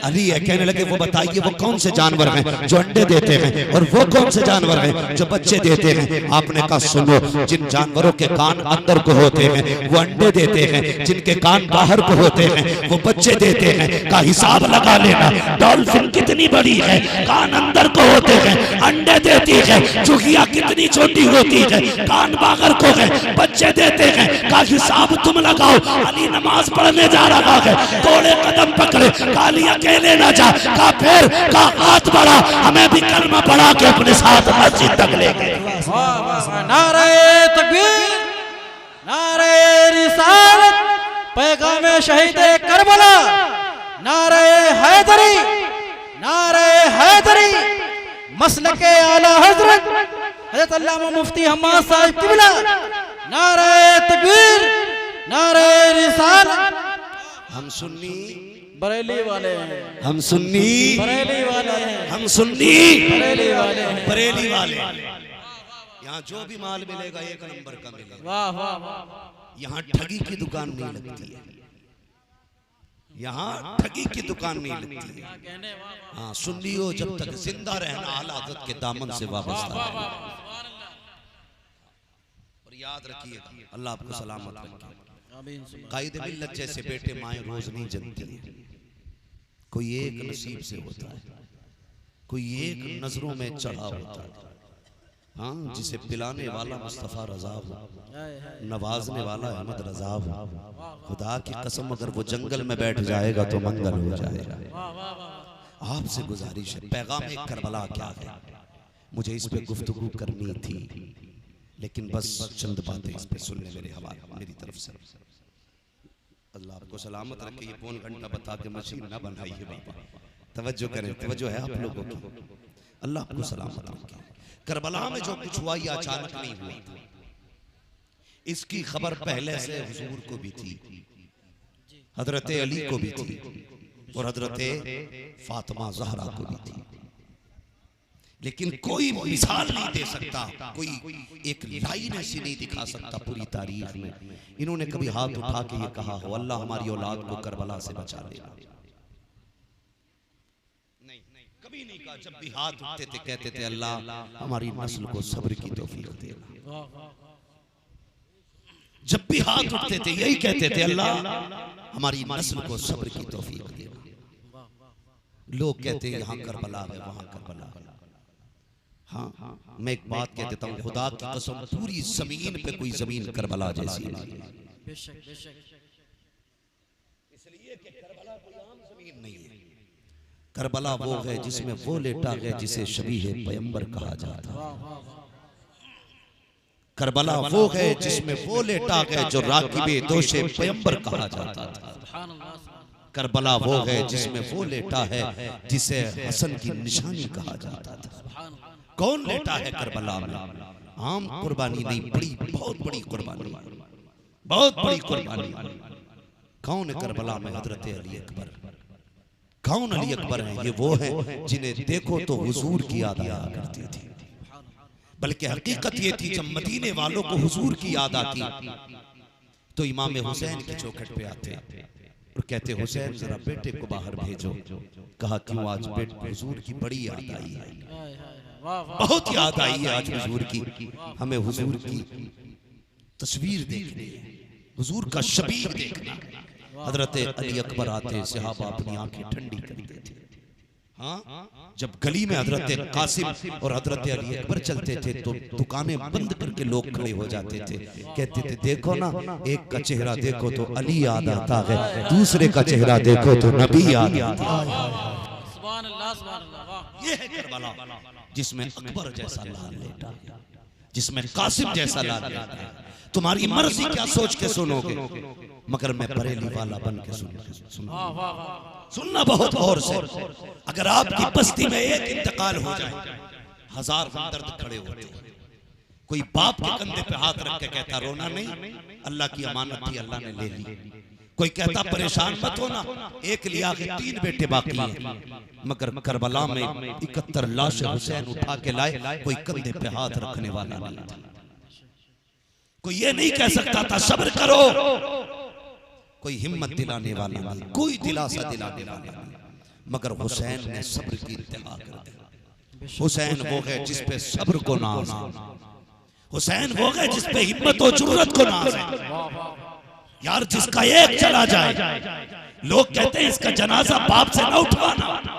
अली है। कहने लगे वो बताइए वो कौन से जानवर हैं जो अंडे देते हैं, और वो कौन से जानवर हैं जो बच्चे देते हैं? आपने कहा सुनो जिन जानवरों के कान अंदर को होते हैं वो अंडे देते हैं, जिनके कान बाहर को होते हैं वो बच्चे देते हैं। का हिसाब लगा लेना। डॉल्फिन कितनी बड़ी है, कान अंदर को होते हैं, अंडे देती है। चुहिया कितनी छोटी होती है, कान बाहर को है, बच्चे देते हैं। का हिसाब तुम लगाओ। अली नमाज पढ़ने जा रहा है, थोड़े कदम पकड़े, कालिया अकेले ना जा। का फिर का हाथ बढ़ा, हमें भी कलमा पढ़ा के अपने साथ मस्जिद तक ले गए। नारे तकबीर, नारे रिसालत, पैगाम शहीद करबला, नारे हैदरी, नारे हैदरी, मसलके आला हजरत हजरत अल्लामा मुफ्ती हम्माद साहिब किबला। नारे तकबीर, नारे रिसालत। हम सुन्नी बरेली वाले हैं, हम सुन्नी बरेली वाले हैं, हम सुन्नी बरेली वाले हैं, बरेली वाले। यहाँ जो भी माल मिलेगा 1 नंबर का मिलेगा। वाह वाह वाह। यहाँ ठगी की दुकान नहीं लगती है, यहाँ ठगी की दुकान नहीं लगती। क्या कहने, वाह वाह हाँ, सुन लियो, जब तक जिंदा रहना आला हज़रत के दामन से वाबस्ता वाह है। वाह सुभान अल्लाह। और याद रखिएगा, अल्लाह आपको सलामत रखे। आमीन सुभान। कायदे मिल्लत जैसे बेटे माए रोज नहीं जनती, कोई एक नसीब से होता है, कोई एक नजरों में चढ़ा होता है। हाँ, जिसे पिलाने वाला मुस्तफ़ा रज़ा हो, हाय हाय नवाजने वाला अहमद रज़ा हो, खुदा की कसम अगर वो जंगल में बैठ जाएगा तो मंगल हो जाएगा। वाह वाह वाह आपसे गुजारिश है, पैगाम करबला क्या है, मुझे इस पे गुफ्तगू करनी थी, लेकिन बस चंद बातें इस पे सुनने मेरे हवाले मेरी तरफ से। अल्लाह आपको सलामत रखे। ये पौन घंटा बता के मशीन ना बनाइए बाबा, तवज्जो करें, तवज्जो है आप लोगों की। अल्लाह आपको सलामत रखे। करबला में जो कुछ हुआ ये अचानक नहीं हुआ, इसकी खबर पहले से हुजूर को भी थी, हजरत अली को भी थी और हजरत फातिमा ज़हरा को भी थी, लेकिन कोई मिसाल नहीं दे सकता, कोई एक लाइन ऐसी नहीं दिखा सकता पूरी तारीख में। इन्होंने कभी हाथ उठा के ये कहा हो अल्लाह हमारी औलाद को करबला से बचा लेना, नहीं, कभी नहीं कहा। जब भी हाथ उठते थे कहते थे अल्लाह हमारी नस्ल को सब्र की तौफीक देना। वाह वाह वाह जब भी हाथ उठते थे यही कहते थे अल्लाह हमारी नस्ल को सब्र की तौफीक देना। वाह वाह। लोग कहते हैं यहाँ करबला है वहाँ करबला है। हाँ, मैं एक बात कह देता हूँ, खुदा की कसम पूरी जमीन पे कोई जमीन करबला जैसी नहीं है। बेशक बेशक इसलिए कि करबला कोई आम जमीन नहीं है। करबला वो है जिसमें वो लेटा गया जिसे शबीह पैगंबर कहा जाता है। वाह वाह वाह करबला वो है जिसमें वो लेटा गया जो राकिबे दोषे पैगंबर कहा जाता था। सुभान अल्लाह सुभान करबला वो है जिसमें वो लेटा है जिसे हसन की निशानी कहा जाता था। सुभान अल्लाह। कौन लेटा है करबला में? आम कुर्बानी नहीं, बड़ी बहुत बड़ी कुर्बानी, बहुत बड़ी कुर्बानी। कौन है करबला में? हजरत अली अकबर। कौन अली अकबर हैं? ये वो हैं जिन्हें देखो तो हुजूर की याद आया करती थी। बल्कि हकीकत ये थी जब मदीने वालों को हुजूर की याद आती तो इमाम हुसैन की चौखट पे आते और कहते हुसैन जरा बेटे को बाहर भेजो। कहा क्यों? आज बेटे हुजूर की बड़ी याद आई है, हाय हाय वाह वाह बहुत याद आई है आज हुजूर की, हमें हुजूर की तस्वीर देखनी है, हुजूर का शबीह देखना है। हजरत अली अकबर आते, सहाबा अपनी आंखें ठंडी कर देते। हाँ, जब गली में हजरत कासिम और हजरत अली अकबर चलते थे तो दुकानें बंद करके लोग खड़े हो जाते थे, कहते थे देखो ना, एक का चेहरा देखो तो अली याद आता है, दूसरे का चेहरा देखो तो नबी याद आता है। सुभान अल्लाह सुभान अल्लाह। वाह ये है करबला जिसमें अकबर जैसा लाल लेटा है, जिसमें कासिम जैसा लाल लेटा है। तुम्हारी मर्जी क्या सोच के सुनोगे, मगर मैं बरेली वाला बन के सुनूंगा। वाह वाह वाह सुनना बहुत और से। अगर आपकी बस्ती में एक इंतकाल हो जाए, 1000 हमदर्द खड़े होते हैं। कोई बाप के कंधे पे हाथ रख के कहता रोना नहीं, अल्लाह की अमानत थी, अल्लाह ने ले ली। कोई कहता परेशान मत होना, एक लिया के 3 बेटे बाकी हैं। मगर करबला में 71 लाश हुसैन उठा के लाए, कोई कंधे पे हाथ रखने वाला नहीं था। कोई ये नहीं कह सकता था सब्र करो, कोई हिम्मत दिलाने वाला नहीं, कोई दिलासा दिलाने वाला नहीं। मगर हुसैन ने सब्र की इत्तिबा कर दी। हुसैन वो है जिस पे सब्र को नाज है, हुसैन वो है जिस पे हिम्मत और जुर्रत को नाज है। यार जिसका एक चला जाए, लोग कहते हैं इसका जनाजा बाप से न उठवाना,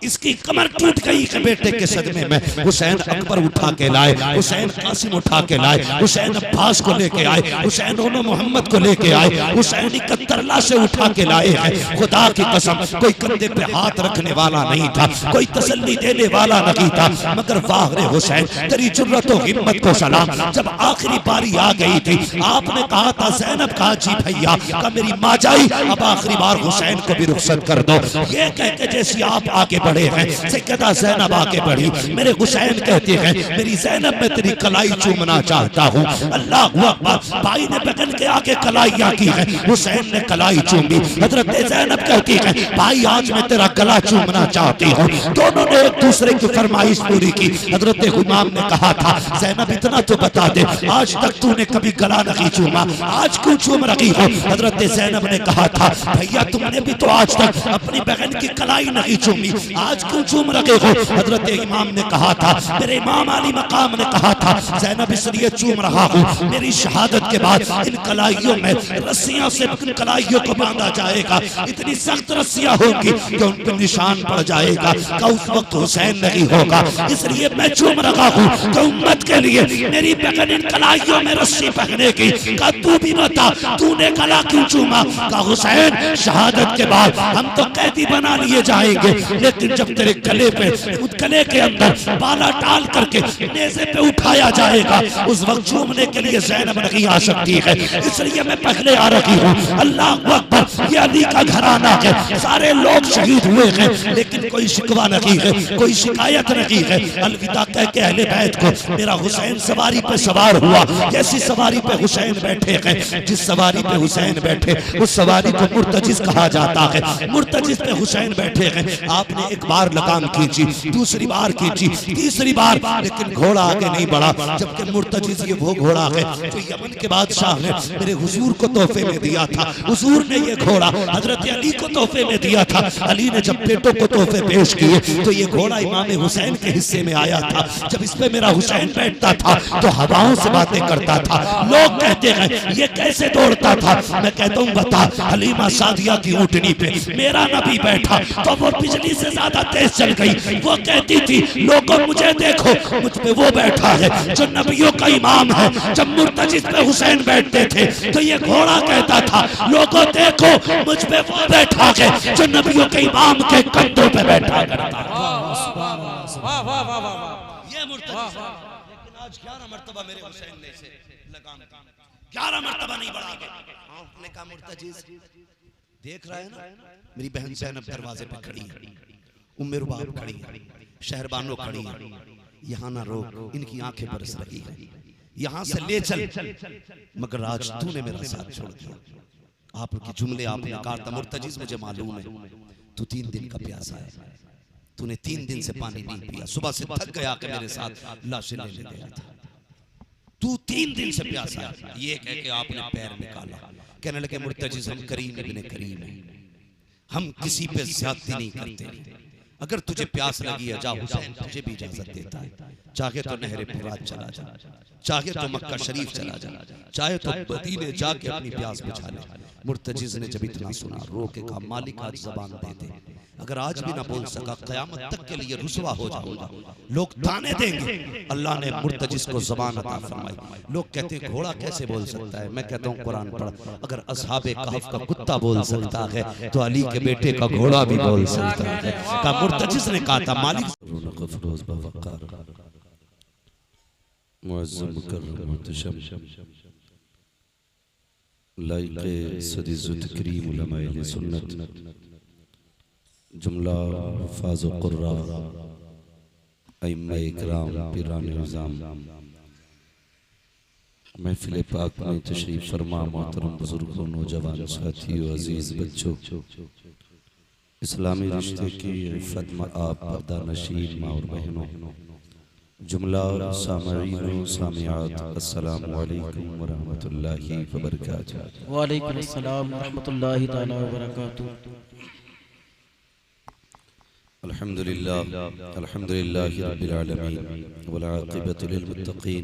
इसकी कमर टूट गई के बेटे के सदमे में। हुसैन अकबर उठा के लाए, हुसैन कासिम उठा के लाए, हुसैन अब्बास को लेके आए, हुसैन ओनो मोहम्मद को लेके आए, हुसैन 71 लाशें उठा के लाए हैं। खुदा की कसम कोई कंधे पे हाथ रखने वाला नहीं था, कोई तसल्ली देने वाला नहीं था, मगर वाह रे हुसैन तेरी जुर्रत और हिम्मत को सलाम। जब आखिरी बारी आ गई थी, आपने कहा था ज़ैनब कहा जी भैया का मेरी माँ जाई, अब आखिरी बार हुसैन को भी रुखसत कर दो। ये कह के जैसे आप आगे बढ़े हैं। सैयदा ज़ैनब आगे बढ़ी, मेरे हुसैन कहते हैं मेरी ज़ैनब मैं तेरी कलाई चूमना चाहता हूँ। अल्लाह अकबर। भाई ने बगन के आगे कलाइयाँ की है, हुसैन ने कलाई चूमी। हजरत ज़ैनब कहती है भाई आज मैं तेरा गला चूमना चाहती हूँ। दोनों ने एक दूसरे की फरमाइश पूरी की। हजरत इमाम ने कहा था ज़ैनब इतना तो बता दे, आज तक तूने कभी गला नहीं चूमा, आज क्यों चूम रही हो? हजरत ज़ैनब ने कहा था भैया तुमने भी तो आज तक अपनी बहन की कलाई नहीं चूमी, आज क्यों चूम रहे हो? हजरत इमाम ने कहा था, मेरे इमाम अली मकाम ने कहा था ज़ैनब इसलिए चूम रहा हूँ मेरी शहादत के बाद इन कलाइयों में रस्सियों से इन कलाइयों को बांधा जाएगा, इतनी सख्त रस्सियां होंगी कि उन पर निशान पड़ जाएगा का उस वक्त हुसैन नहीं होगा, इसलिए मैं चूम रहा हूँ। तो उम्मत के लिए मेरी बहन इन कलाइयों में रस्सी पहनेगी। का तू भी बता तूने गला क्यों चूमा? का हुसैन शहादत के बाद हम तो कैदी बना लिए जाएंगे, लेकिन जब तेरे गले पे उस गले के अंदर बाला डाल करके नेज़े पे उठाया जाएगा उस वक्त चूमने के लिए ज़ैनब नहीं आ सकती है, इसलिए मैं पहले आ रही हूँ। अल्लाह अकबर। ये अली का घराना है, सारे लोग शहीद हुए हैं लेकिन कोई शिकवा नहीं है, कोई शिकायत नहीं है। अलविदा कह के अहले बैत को मेरा हुसैन सवारी पे सवार हुआ। कैसी सवारी पे हुसैन बैठे हैं? जिस सवारी पे हुसैन बैठे उस सवारी को मुर्तजिज कहा जाता है। मुर्तजिज पे हुसैन बैठे हैं। आपने एक बार लगाम खींची, दूसरी बार खींची, तीसरी बार, लेकिन घोड़ा आगे नहीं बढ़ा। जबकि मुर्तजिज ये वो घोड़ा है जो यमन के बादशाह ने मेरे हुजूर को तोहफे में दिया था। हुजूर ने ये घोड़ा हजरत अली को तोहफे में दिया था। अली ने जब बेटों को तोहफे पेश किए तो ये घोड़ा इमाम हुसैन के हिस्से में आया था। जब इस पे मेरा हुसैन बैठता था तो हवाओं से बातें करता था। लोग कहते हैं ये कैसे दौड़ता था? मैं कहता हूँ बता, हलीमा सादिया की ऊँटनी पे मेरा नबी बैठा तो वो बिजली से ज्यादा तेज चल गई। वो कहती थी लोगों मुझे देखो, मुझ पे वो बैठा है जो नबियों का इमाम है। जब मुर्तजिज पे हुसैन बैठते थे तो ये घोड़ा कहता था लोगों देखो मुझ पे वो बैठा है जो नबियों के इमाम के कंधों पे बैठा करता है। वाह वाह वाह वाह। ये मुर्तजिज है। लेकिन आज 11 मर्तबा मेरे हुसैन ने इसे लगाम 11 मर्तबा नहीं बढ़ा के आपने कहा मुर्तजिज देख रहा है ना, मेरी बहन ज़ैनब दरवाजे पे खड़ी है, उम्मे रुबाब खड़ी है, शहरबानो खड़ी है, यहाँ ना रोक, इनकी आंखें बरस रही है, यहाँ से ले चल, मगर आज तूने मेरा साथ छोड़ दिया। आपके जुमले आपने कहा था मुर्तजिज मुझे मालूम है तू 3 दिन का प्यासा है, तूने 3 दिन से पानी नहीं पिया, सुबह से थक गया कि मेरे साथ लाशें लेने गया था, तू 3 दिन से प्यासा है। ये कह के आपने पैर निकाला। कहने लगे मुर्तजिज हम करीम इब्ने करीम हैं, हम किसी पे ज्यादती नहीं करते, अगर तुझे प्यास लगी है जा, हुसैन तुझे भी इजाजत देता है, चाहे तो नहरे फुरात चला जा, चाहे तो मक्का शरीफ चला जा, चाहे तो मदीने जाके अपनी प्यास बुझा ले। मुर्तजिज ने जब इतना सुना रो के कहा मालिक आज ज़बान दे दे, अगर आज भी ना बोल सका क़यामत तक के लिए रुसवा हो जाऊंगा, लोग ताने देंगे। अल्लाह ने मुर्तजिज को ज़बान अता फरमाई। लोग कहते हैं घोड़ा कैसे बोल सकता है? मैं कहता हूँ कुरान पढ़, अगर असहाबे कहफ का कुत्ता बोल सकता है तो अली के बेटे का घोड़ा भी बोल सकता है। का मुर्तजिज ने कहा था मालिक लाइक़े सदी ज़ुतकरीम उलमाए सुन्नत जुमला फाज़ क़ुर्रा अइम्माए इकराम पीरान निज़ाम महफ़िल पाक में तशरीफ़ फरमा मोहतरम बुज़ुर्गों, नौजवान साथियों, अज़ीज़ बच्चों, इस्लामी रिश्ते की इफ़्फ़त में आप पर्दा नशीन माँ और बहनों, जुमला सामईन सामियात, अस्सलामु अलैकुम व रहमतुल्लाहि व बरकातुहू। वालेकुम अस्सलाम व रहमतुल्लाहि तआला व बरकातुहू। अल्हम्दुलिल्लाहि रब्बिल आलमीन वल आक़िबतु लिल मुत्तक़ीन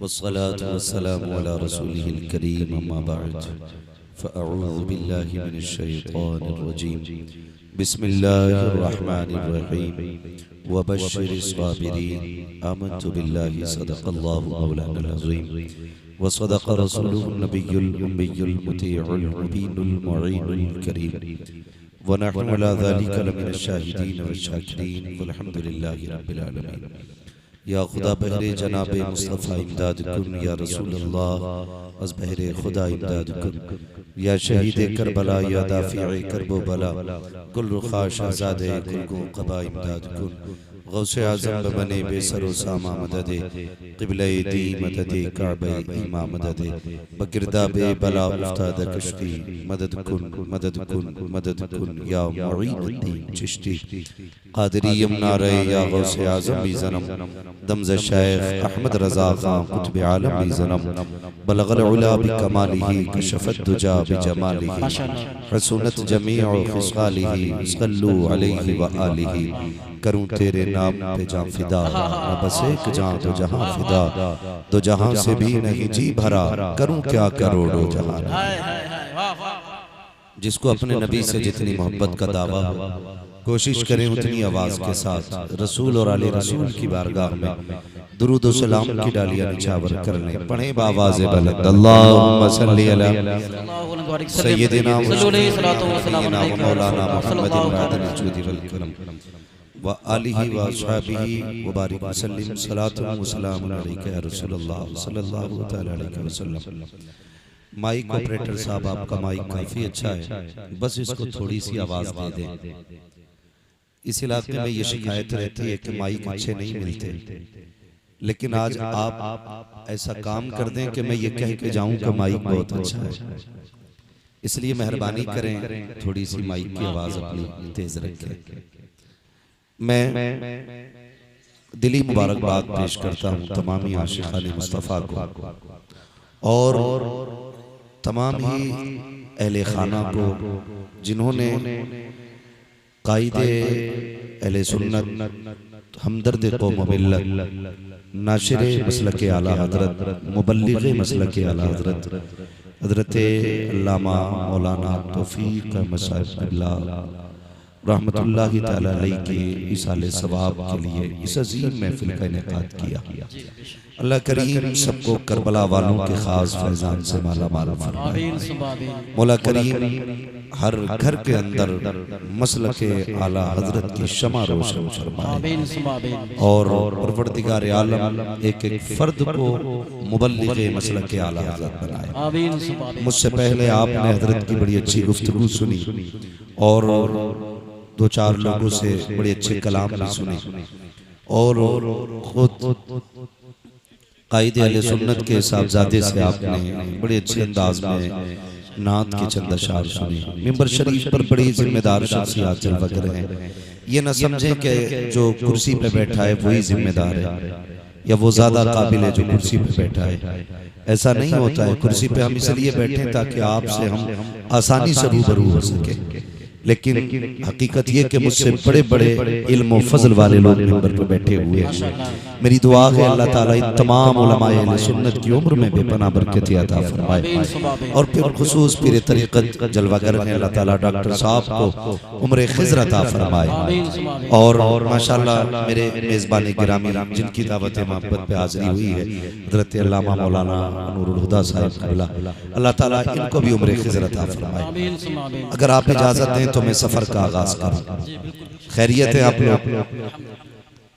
वस्सलातु वस्सलामु अला रसूलिहिल करीम अम्मा बअद फ़अऊज़ु बिल्लाहि मिनश शैतानिर रजीम बिस्मिल्लाहिर रहमानिर रहीम वबश्शिरिस साबिरीन आमनतु बिल्लाहि सदक़ल्लाहु मौलानाल अज़ीम व सदक़ रसूलुहुन नबियुल उम्मियुल मुतीउल मुबीनुल मुईनुल करीम व नहनु अला ज़ालिका लमिनश शाहिदीन व शाकिरीन वल्हम्दुलिल्लाहि रब्बिल आलमीन। या खुदा बहरे जनाबे मुस्तफ़ा इमदाद कुन, या रसूल अल्लाह अज़ बहरे खुदा इमदाद कुन, या शहीद करबला या दाफी करबो बला कुल रुखाश आजाद कुल गो कबा इमदाद कुन गौसे आजम बने बेसरो सामा मददे क़िबले दी मददे काबे इमा मददे बगिरदा बे बला उफ्ताद कश्ती मदद कुन मदद कुन मदद कुन या मुईनुद्दीन चिश्ती क़ादरी यमुना रे या गौसे आजम भी जन्म दमज़ शेख अहमद रज़ा खां कुतुब आलम भी जन्म बलगल उला बिकमालिही कशफत दुजा बिजमालिही हसूनत जमीअ खिसालिही सल्लू अलैहि व आलिही करूं तेरे नाम पे जान फिदा न बस एक जान तो जहां फिदा तो जहां से भी नहीं जी भरा करूं क्या करोड़ों जहां। जिसको अपने नबी से जितनी मोहब्बत का दावा हो कोशिश करें उतनी आवाज के साथ रसूल और आले रसूल की बारगाह में दुरूद और सलाम की डालियां निछावर कर लें। पढ़े बावाज़े बुलंद अल्लाहुम्मा सल्ली अला सय्यिदिना मौलाना मुहम्मद वजूदी वल करम व आलिही व अस्हाबिही व बारिक वसल्लिम सलातु व सलामुन अलैका या रसूलल्लाह सल्लल्लाहु तआला अलैहि वसल्लम। माइक ऑपरेटर साहब आपका माइक काफी अच्छा है, बस इसको थोड़ी सी आवाज दे दें। इस इलाके में ये शिकायत रहती है कि माइक अच्छे नहीं मिलते, लेकिन आज आप ऐसा काम कर दें कि मैं ये कह के जाऊं कि माइक बहुत अच्छा है। इसलिए मेहरबानी करें थोड़ी सी माइक की आवाज अपनी तेज रखें। मैं दिली मुबारकबाद पेश करता हूँ तमामी आशिक़ाने मुस्तफ़ा को और तमाम ही अहले खाना को जिन्होंने कायदे अहले सुन्नत हमदर्द क़ौम व मिल्लत नाशिर मसलक आला हज़रत मुबल्लिग़ मसलक आला हज़रत हज़रत अल्लामा मौलाना तौफ़ीक़ अहमद साहिब क़िबला रहमतुल्लाहि तआला अलैहि के इसाले सवाब के लिए इस अज़ीम महफिल का इनेकाद किया। अल्लाह करीम सबको करबला वालों के खास फैजान से माला माल फरमाए। मौला करीम हर घर के अंदर मसलक आला हजरत की शमा रोशन फरमाए और परवरदिगार आलम एक एक फर्द को मुबल्लिग़ मसलक आला हजरत बनाए। मुझसे पहले आपने हजरत की बड़ी अच्छी गुफ्तगू सुनी और दो चार लोगों से बड़े अच्छे कलाम भी सुने और खुद कायदे अहले सुन्नत के साहबजादे से आपने बड़े अच्छे अंदाज में नात के चंद अशार सुने। मिंबर शरीफ पर बड़ी जिम्मेदार शख्सियत जलवा कर रहे हैं। ये न समझें कि जो कुर्सी पे बैठा है वही जिम्मेदार है या वो ज्यादा काबिल है जो कुर्सी पे बैठा है। ऐसा नहीं होता है। कुर्सी पे हम इसलिए बैठे ताकि आपसे हम आसानी से रूबरू हो सके, लेकिन हकीकत ये कि मुझसे बड़े बड़े इल्म और फजल वाले लोग मिंबर पर बैठे हुए हैं। मेरी दुआ है अल्लाह ताला इन तमाम उलमाए अहले सुन्नत की उम्र में बेपनाह बरकत अता फरमाए और फिर खुसूस पीर तरीक़त जलवागर ने अल्लाह ताला डॉक्टर साहब को उम्र खिज़र अता फरमाए और माशाअल्लाह मेरे मेज़बान गिरामी जिनकी दावत मोहब्बत पे हाज़िरी हुई है हज़रत अल्लामा मौलाना नूरुल हुदा साहब क़िबला, अल्लाह ताला इनको भी उम्र खिज़र अता फरमाए। अगर आप इजाज़त दें तो मैं सफर का आगाज करूं। खैरियत है आप लोग?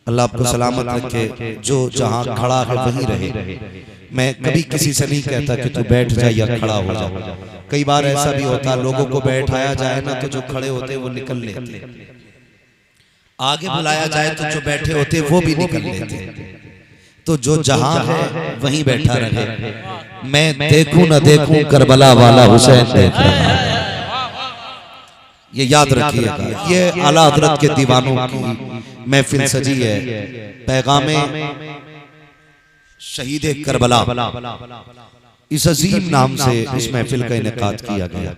अल्लाह आपको सलामत रखे। जो जहां खड़ा है वहीं रहे। मैं कभी किसी से नहीं कहता कि तू बैठ जा या खड़ा हो जा। कई बार ऐसा भी होता लोगों को बैठाया जाए ना तो जो खड़े होते वो निकल लेते, आगे बुलाया जाए तो जो बैठे होते वो भी निकल लेते। तो जो जहां है वहीं बैठा रहे। मैं देखूं ना देखूं करबला वाला हुसैन देख रहा है। ये याद रखिएगा। ये आला हज़रत के दीवानों की महफिल सजी है। पैगामे शहीद करबला इस अजीम नाम से इस महफिल का इनेकाद किया गया।